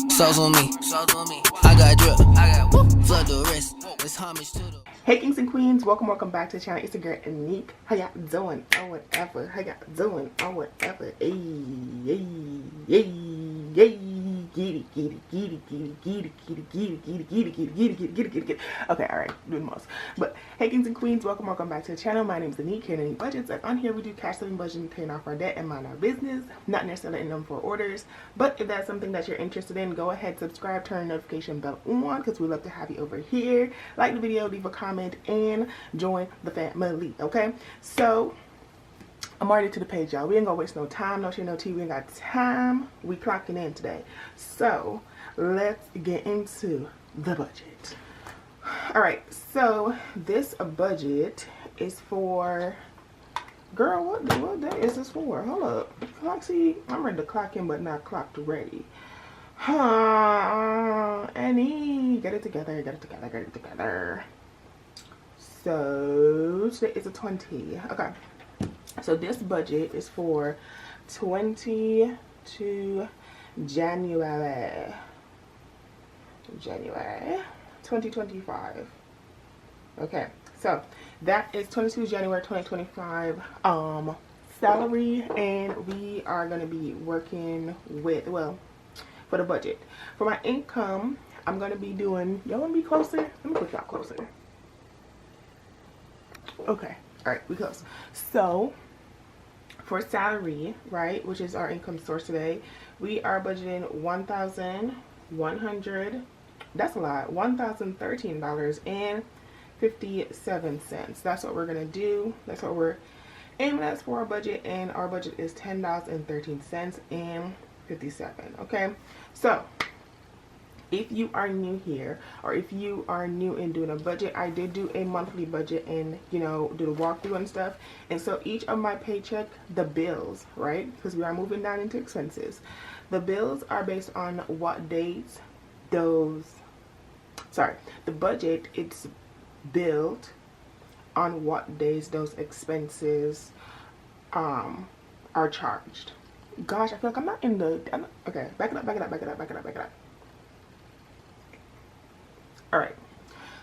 Sauce on me. I got drip. Flood the wrist. It's homage to the. Hey kings and queens, welcome back to the channel. It's your girl Anique. How y'all doing? Oh whatever. How y'all doing? Oh whatever. Hey, hey, hey, hey. Get. Okay, alright, doing the most. But hey kings and queens, welcome back to the channel. My name is Anique here at Anique Budgets. And on here we do cash living budgeting, paying off our debt and mind our business. Not necessarily in them for orders. But if that's something that you're interested in, go ahead, subscribe, turn the notification bell on because we love to have you over here. Like the video, leave a comment, and join the family. Okay, so I'm already to the page, y'all. We ain't gonna waste no time, no shit, no tea. We ain't got time. We clocking in today. So let's get into the budget. All right, so this budget is for, girl, what day is this for? Hold up. Clock, see, I'm ready to clock in, but not clocked ready. Annie, get it together. So today is the 20. Okay. So this budget is for 22 January 2025. Okay, so that is 22 January 2025 salary, and we are going to be working with, well, for the budget. For my income, I'm going to be doing, y'all want to be closer? Let me put y'all closer. Okay, all right, we close. So for salary, right, which is our income source today, we are budgeting $1,100, that's a lot, $1,013.57. That's what we're gonna do. That's what we're aiming at for our budget, and our budget is $10.13.57. Okay, so if you are new here, or if you are new in doing a budget, I did do a monthly budget and, you know, do the walkthrough and stuff. And so each of my paycheck, the bills, right, because we are moving down into expenses, the bills are based on what dates those, sorry, the budget, it's built on what days those expenses are charged. Gosh, I feel like I'm not in the, okay, back it up. Alright,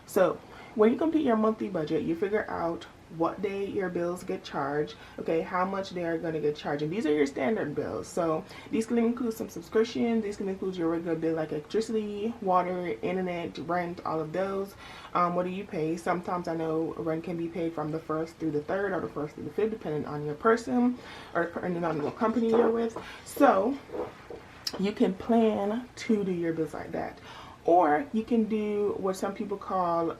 so when you complete your monthly budget, you figure out what day your bills get charged, okay, how much they are going to get charged. And these are your standard bills. So these can include some subscriptions, these can include your regular bill like electricity, water, internet, rent, all of those. What do you pay? Sometimes I know rent can be paid from the 1st through the 3rd or the 1st through the 5th, depending on your person or depending on what company you're with. So you can plan to do your bills like that. Or you can do what some people call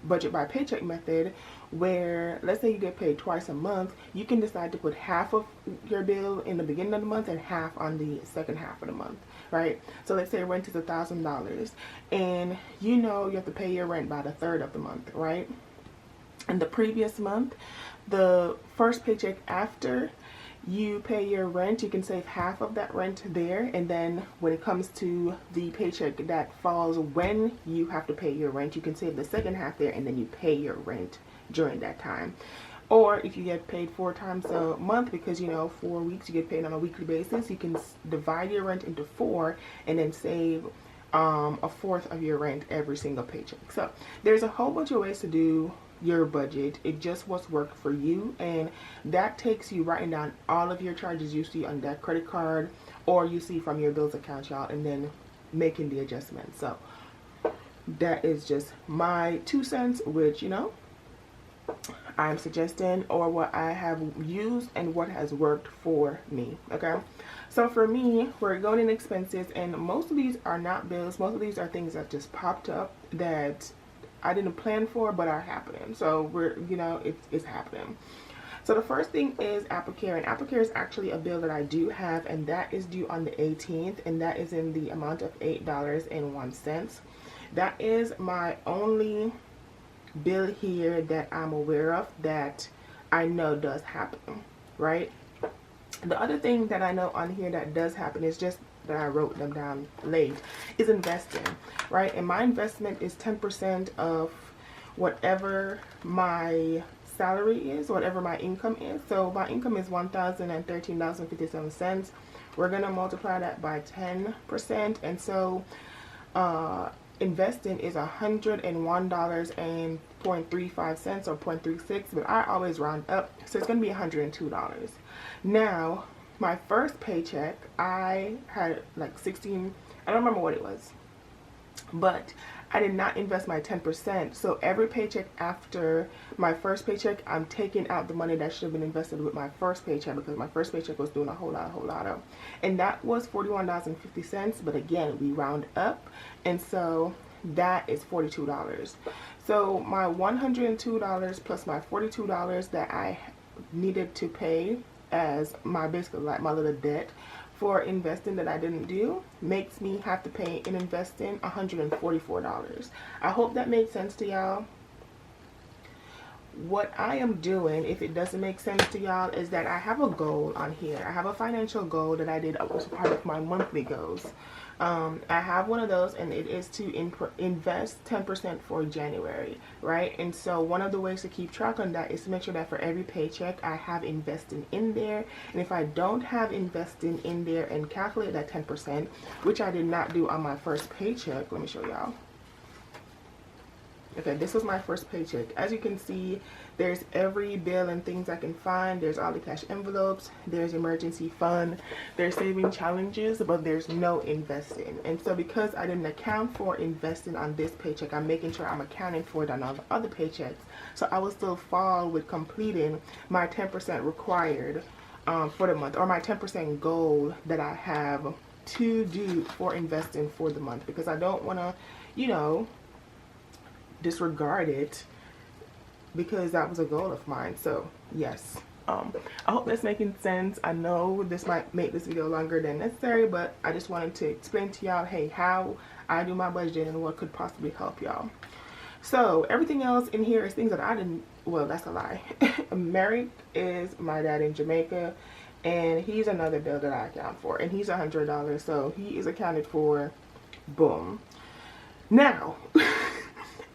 budget by paycheck method, where let's say you get paid twice a month, you can decide to put half of your bill in the beginning of the month and half on the second half of the month, right? So let's say rent is $1,000 and you know you have to pay your rent by the 3rd of the month, right? In the previous month, the first paycheck after you pay your rent, you can save half of that rent there, and then when it comes to the paycheck that falls when you have to pay your rent, you can save the second half there, and then you pay your rent during that time. Or if you get paid 4 times a month, because you know 4 weeks you get paid on a weekly basis, you can divide your rent into 4 and then save a fourth of your rent every single paycheck. So there's a whole bunch of ways to do your budget. It just what's worked for you, and that takes you writing down all of your charges you see on that credit card or you see from your bills account, y'all, and then making the adjustments. So that is just my 2 cents, which, you know, I'm suggesting, or what I have used and what has worked for me. Okay, so for me, we're going in expenses, and most of these are not bills. Most of these are things that just popped up that I didn't plan for but are happening. So we're, you know, it's happening. So the first thing is AppleCare, and AppleCare is actually a bill that I do have, and that is due on the 18th, and that is in the amount of $8.01. That is my only bill here that I'm aware of that I know does happen, right? The other thing that I know on here that does happen is just that I wrote them down late, is investing, right? And my investment is 10% of whatever my salary is, whatever my income is. So my income is $1,013.57. we're gonna multiply that by 10%, and so investing is $101.35 or 0.36, but I always round up, so it's gonna be $102. Now my first paycheck, I had like 16, I don't remember what it was, but I did not invest my 10%. So every paycheck after my first paycheck, I'm taking out the money that should have been invested with my first paycheck, because my first paycheck was doing a whole lot of, and that was $41.50. But again, we round up, and so that is $42. So my $102 plus my $42 that I needed to pay as my, basically like my little debt for investing that I didn't do, makes me have to pay in investing $144. I hope that made sense to y'all. What I am doing, if it doesn't make sense to y'all, is that I have a goal on here. I have a financial goal that I did as part of my monthly goals. I have one of those, and it is to invest 10% for January, right? And so one of the ways to keep track on that is to make sure that for every paycheck I have investing in there, and if I don't have investing in there, and calculate that 10%, which I did not do on my first paycheck. Let me show y'all. Okay, this was my first paycheck. As you can see, there's every bill and things I can find. There's all the cash envelopes, there's emergency fund, there's saving challenges, but there's no investing. And so because I didn't account for investing on this paycheck, I'm making sure I'm accounting for it on all the other paychecks, so I will still fall with completing my 10% required for the month, or my 10% goal that I have to do for investing for the month, because I don't want to, you know, disregard it, because that was a goal of mine. So yes, I hope that's making sense. I know this might make this video longer than necessary, but I just wanted to explain to y'all, hey, how I do my budget and what could possibly help y'all. So everything else in here is things that I didn't, well, that's a lie. Merrick is my dad in Jamaica, and he's another bill that I account for, and he's $100, so he is accounted for. Boom. Now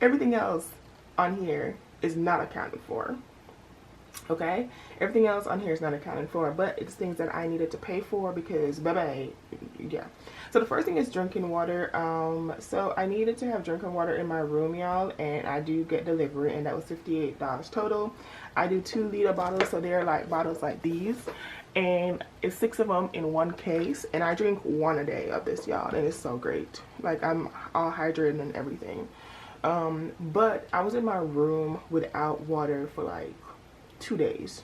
everything else on here is not accounted for. Okay, everything else on here is not accounted for, but it's things that I needed to pay for because baby, yeah. So the first thing is drinking water. So I needed to have drinking water in my room, y'all, and I do get delivery, and that was $58 total. I do 2-liter bottles, so they're like bottles like these, and it's 6 of them in one case, and I drink 1 a day of this, y'all, and it's so great. Like, I'm all hydrated and everything. But I was in my room without water for like 2 days.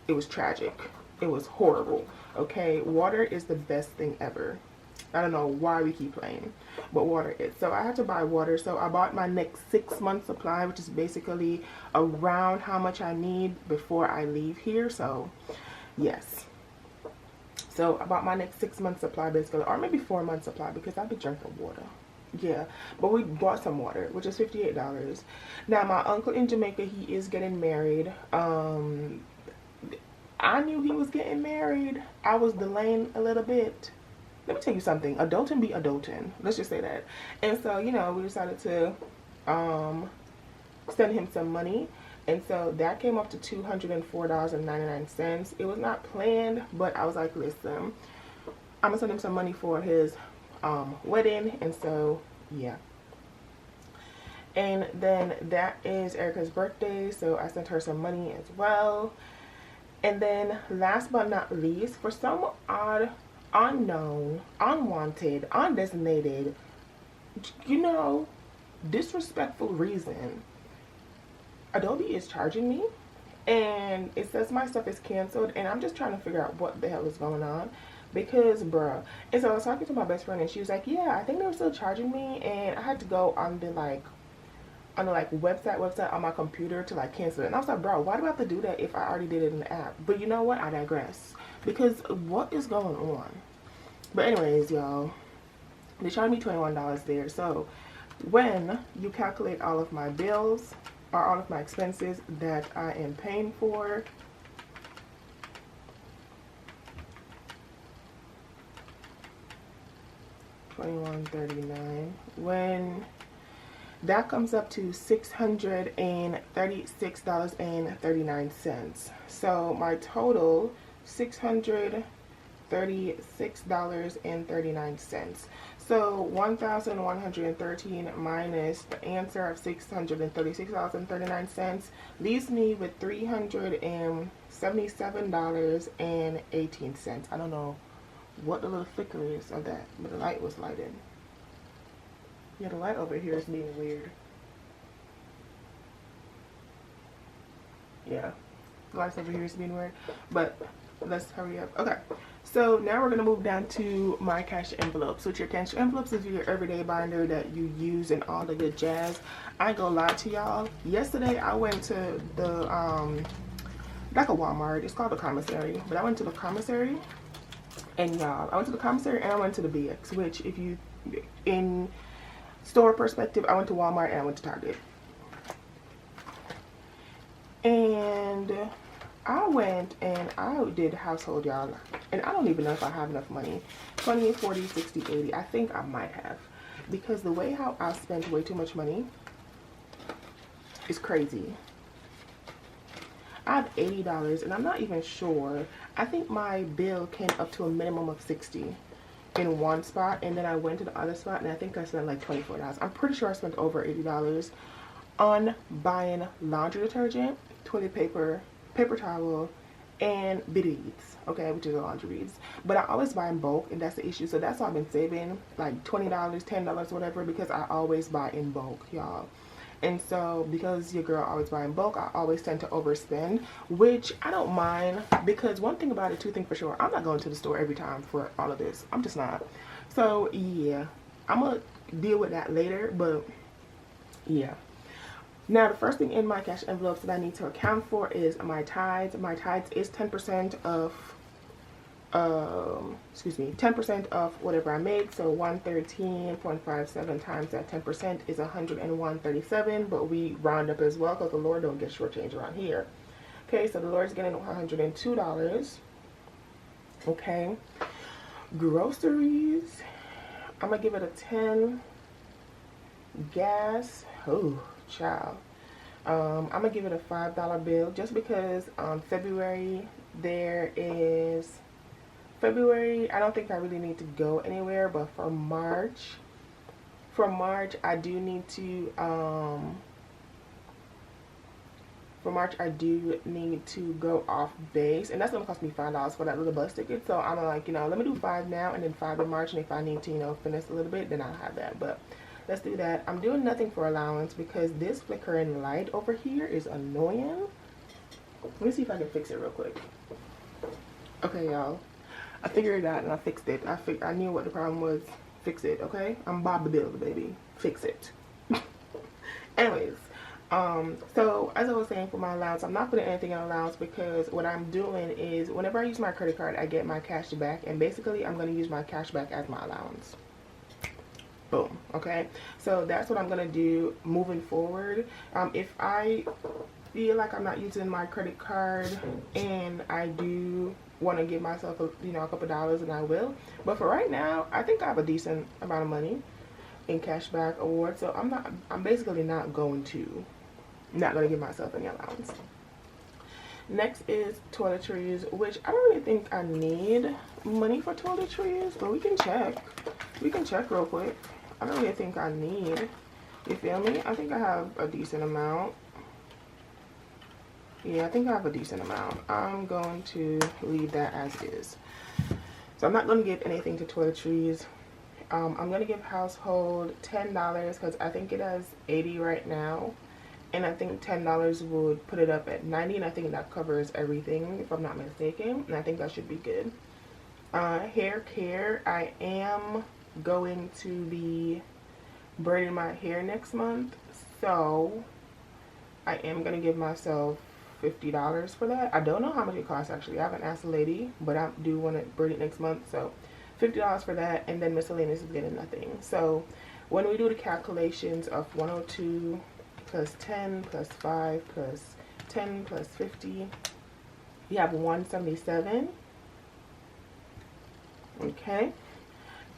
It was tragic. It was horrible. Okay, water is the best thing ever. I don't know why we keep playing, but water is. So I had to buy water. So I bought my next 6 month supply, which is basically around how much I need before I leave here. So yes. So I bought my next 6 month supply basically, or maybe 4 month supply, because I've been drinking water. Yeah, but we bought some water, which is $58. Now my uncle in Jamaica, he is getting married. I knew he was getting married. I was delaying a little bit. Let me tell you something, adulting be adulting, let's just say that. And so, you know, we decided to send him some money, and so that came up to $204.99. It was not planned, but I was like, listen, I'm gonna send him some money for his wedding, and so yeah. And then that is Erica's birthday, so I sent her some money as well. And then last but not least, for some odd, unknown, unwanted, undesignated, you know, disrespectful reason, Adobe is charging me, and it says my stuff is canceled, and I'm just trying to figure out what the hell is going on. Because bruh. And so I was talking to my best friend, and she was like, yeah, I think they were still charging me, and I had to go on the website on my computer to like cancel it. And I was like, bro, why do I have to do that if I already did it in the app? But you know what, I digress, because what is going on? But anyways, y'all, they charged me $21 there. So when you calculate all of my bills or all of my expenses that I am paying for, $21.39, when that comes up to $636.39. So my total, $636 $36.39. So 1,113 minus the answer of $636.39 leaves me with $377.18. I don't know what the little flicker is of that, but the light was lighted. Yeah, the light over here is being weird. Yeah, the lights over here is being weird, but let's hurry up. Okay, so now we're gonna move down to my cash envelopes. Which your cash envelopes is your everyday binder that you use and all the good jazz. I ain't gonna lie to y'all. Yesterday I went to the like a Walmart. It's called the commissary, but I went to the commissary, and y'all, I went to the commissary and I went to the BX. Which, if you in store perspective, I went to Walmart and I went to Target. And I went and I did household, y'all, and I don't even know if I have enough money. 20, 40, 60, 80. I think I might have, because the way how I spent way too much money is crazy. I have $80 and I'm not even sure. I think my bill came up to a minimum of 60 in one spot, and then I went to the other spot and I think I spent like $24. I'm pretty sure I spent over $80 on buying laundry detergent, toilet paper, paper towel, and beads, okay, which is the laundry beads. But I always buy in bulk, and that's the issue. So that's why I've been saving like $20, $10, whatever, because I always buy in bulk, y'all. And so because your girl always buy in bulk, I always tend to overspend, which I don't mind, because one thing about it, two things for sure, I'm not going to the store every time for all of this. I'm just not. So yeah, I'm gonna deal with that later, but yeah. Now, the first thing in my cash envelopes that I need to account for is my tithes. My tithes is 10% of, 10% of whatever I make. So 113.57 times that 10% is 101.37, but we round up as well because the Lord don't get shortchanged around here. Okay, so the Lord's getting $102. Okay, groceries, I'm gonna give it a 10. Gas, oh child, I'm gonna give it a $5 bill, just because February I don't think I really need to go anywhere, but for March I do need to go off base, and that's gonna cost me $5 for that little bus ticket. So I'm like, let me do 5 now and then 5 in March, and if I need to finesse a little bit, then I'll have that. But let's do that. I'm doing nothing for allowance because this flickering light over here is annoying. Let me see if I can fix it real quick. Okay, y'all, I figured it out and I fixed it. I knew what the problem was. Fix it, okay? I'm Bob the Builder, baby. Fix it. Anyways, so as I was saying, for my allowance, I'm not putting anything in allowance, because what I'm doing is whenever I use my credit card, I get my cash back, and basically I'm going to use my cash back as my allowance. Boom. Okay, so that's what I'm gonna do moving forward. If I feel like I'm not using my credit card and I do want to give myself a couple dollars, and I will, but for right now I think I have a decent amount of money in cashback awards, so I'm basically not gonna give myself any allowance. Next is toiletries, which I don't really think I need money for toiletries, but we can check real quick. I don't really think I need, you feel me? I think I have a decent amount. Yeah, I think I have a decent amount. I'm going to leave that as is. So I'm not going to give anything to toiletries. I'm going to give household $10 because I think it has 80 right now. And I think $10 would put it up at 90, and I think that covers everything, if I'm not mistaken. And I think that should be good. Hair care, I am going to be braiding my hair next month, so I am going to give myself $50 for that. I don't know how much it costs, actually. I haven't asked the lady, but I do want to braid it next month, so $50 for that, and then miscellaneous is getting nothing. So when we do the calculations of 102 plus 10 plus 5 plus 10 plus 50, we have 177. Okay,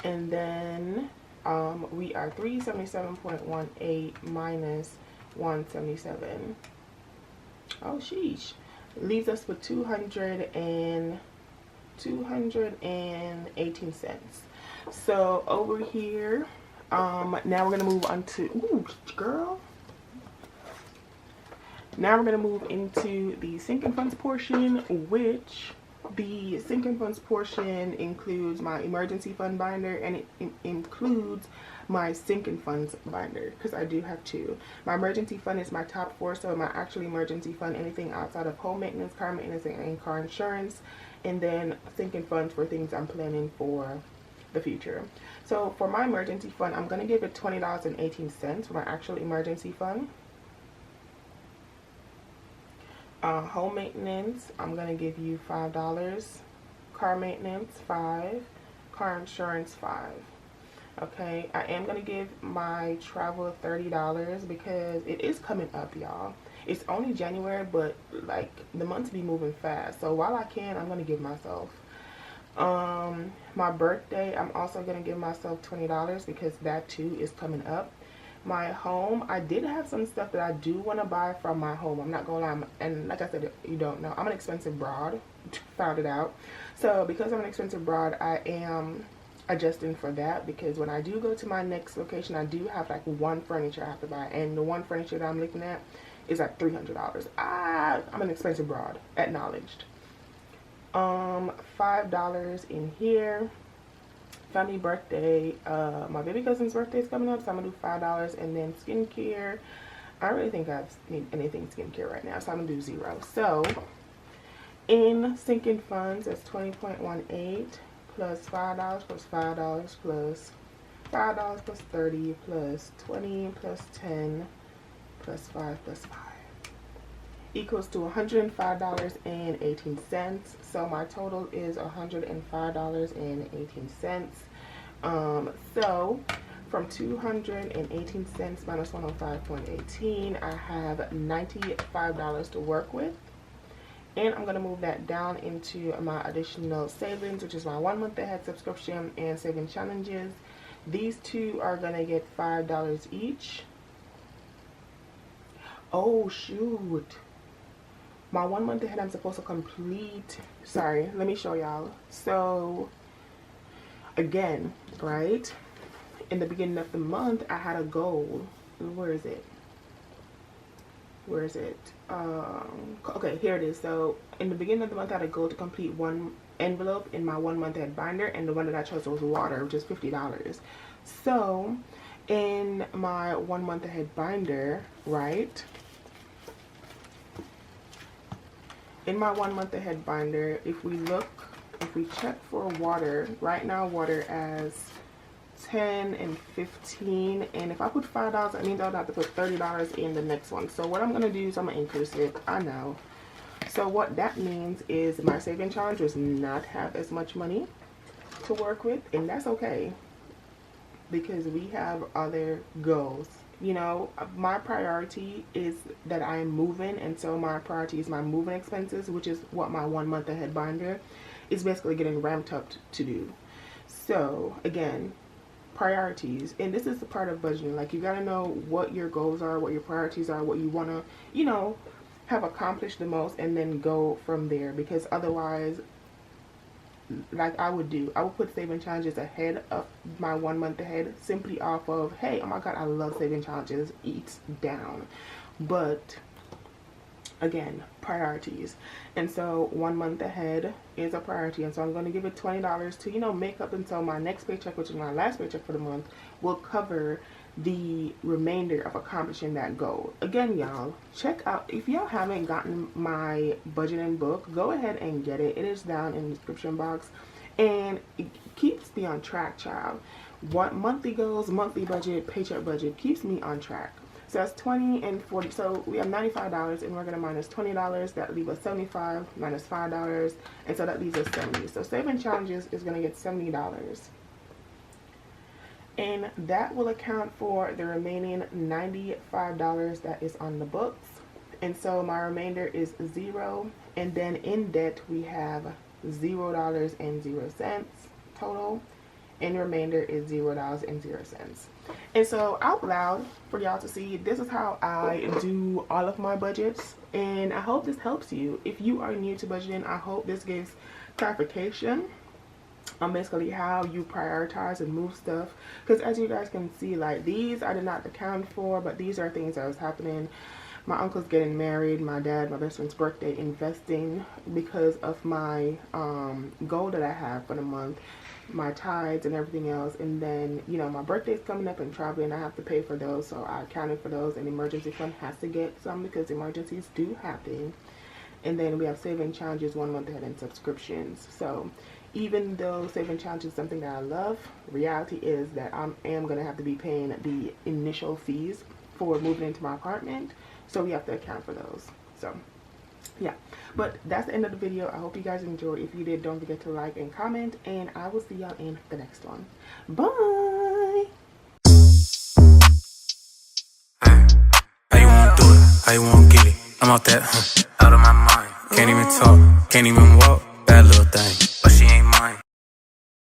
and then we are 377.18 minus 177. Oh sheesh, leaves us with $202. 218 cents. So over here, now we're gonna move on to, ooh, girl. Now we're gonna move into the sinking funds portion, which the sinking funds portion includes my emergency fund binder, and it includes my sinking funds binder, because I do have two. My emergency fund is my top four, so my actual emergency fund, anything outside of home maintenance, car maintenance, and car insurance, and then sinking funds for things I'm planning for the future. So for my emergency fund, I'm going to give it $20.18 for my actual emergency fund. Home maintenance, I'm going to give you $5. Car maintenance, $5. Car insurance, $5. Okay, I am going to give my travel $30 because it is coming up, y'all. It's only January, but like the months be moving fast. So while I can, I'm going to give myself. My birthday, I'm also going to give myself $20 because that too is coming up. My home, I did have some stuff that I do want to buy from my home. I'm not going to lie. And like I said, you don't know, I'm an expensive broad. Found it out. So because I'm an expensive broad, I am adjusting for that, because when I do go to my next location, I do have like one furniture I have to buy, and the one furniture that I'm looking at is like $300. I'm an expensive broad, acknowledged. $5 in here. Family birthday, my baby cousin's birthday is coming up, so I'm gonna do $5. And then skincare, I don't really think I need anything skincare right now, so I'm gonna do $0. So in sinking funds, that's 20.18 plus $5 plus $5 plus $5 plus 30 plus 20 plus 10 plus 5 plus 5 equals to $105.18. So my total is $105.18. So from 218 cents minus 105.18, I have $95 to work with. And I'm going to move that down into my additional savings, which is my 1 month ahead subscription and saving challenges. These two are going to get $5 each. Oh, shoot. My 1 month ahead, I'm supposed to complete. Sorry, let me show y'all. So, again, right? In the beginning of the month, I had a goal. Where is it? Where is it? Okay, here it is. So in the beginning of the month, I had a goal to complete one envelope in my 1 month ahead binder, and the one that I chose was water, which is $50. So in my 1 month ahead binder, right? In my 1 month ahead binder, if we check for water, right now water as 10 and 15, and if I put $5, that means I'll have to put $30 in the next one. So what I'm gonna do is I'm gonna increase it. I know. So what that means is my saving challenge does not have as much money to work with, and that's okay, because we have other goals. You know, my priority is that I am moving, and so my priority is my moving expenses, which is what my 1 month ahead binder is basically getting ramped up to do. So again, priorities, and this is the part of budgeting. Like, you gotta know what your goals are, what your priorities are, what you want to, you know, have accomplished the most, and then go from there. Because otherwise, like I would put saving challenges ahead of my 1 month ahead, simply off of, hey, oh my god, I love saving challenges, eats down. But again, priorities. And so 1 month ahead is a priority, and so I'm going to give it $20 to, you know, make up until my next paycheck, which is my last paycheck for the month, will cover the remainder of accomplishing that goal. Again, y'all, check out, if y'all haven't gotten my budgeting book, go ahead and get it. It is down in the description box, and it keeps me on track, child. What monthly goals, monthly budget, paycheck budget keeps me on track. So that's 20 and 40. So we have $95, and we're going to minus $20. That leaves us 75 minus $5. And so that leaves us 70. So saving challenges is going to get $70. And that will account for the remaining $95 that is on the books. And so my remainder is 0. And then in debt, we have $0.00 total. And the remainder is $0.00. And so out loud for y'all to see, this is how I do all of my budgets, and I hope this helps you. If you are new to budgeting, I hope this gives clarification on basically how you prioritize and move stuff, because as you guys can see, like, these I did not account for, but these are things that was happening. My uncle's getting married, my dad, my best friend's birthday, investing because of my goal that I have for the month, my tithes and everything else. And then, you know, my birthday's coming up and traveling, I have to pay for those, so I accounted for those. And emergency fund has to get some because emergencies do happen. And then we have saving challenges 1 month ahead and subscriptions. So even though saving challenge is something that I love, reality is that I am going to have to be paying the initial fees for moving into my apartment. So we have to account for those. So yeah, but that's the end of the video. I hope you guys enjoyed. If you did, don't forget to like and comment, and I will see y'all in the next one. Bye. How you wanna do it? How you wanna get it? I'm out that, out of my mind. Can't even talk, can't even walk. Bad little thing.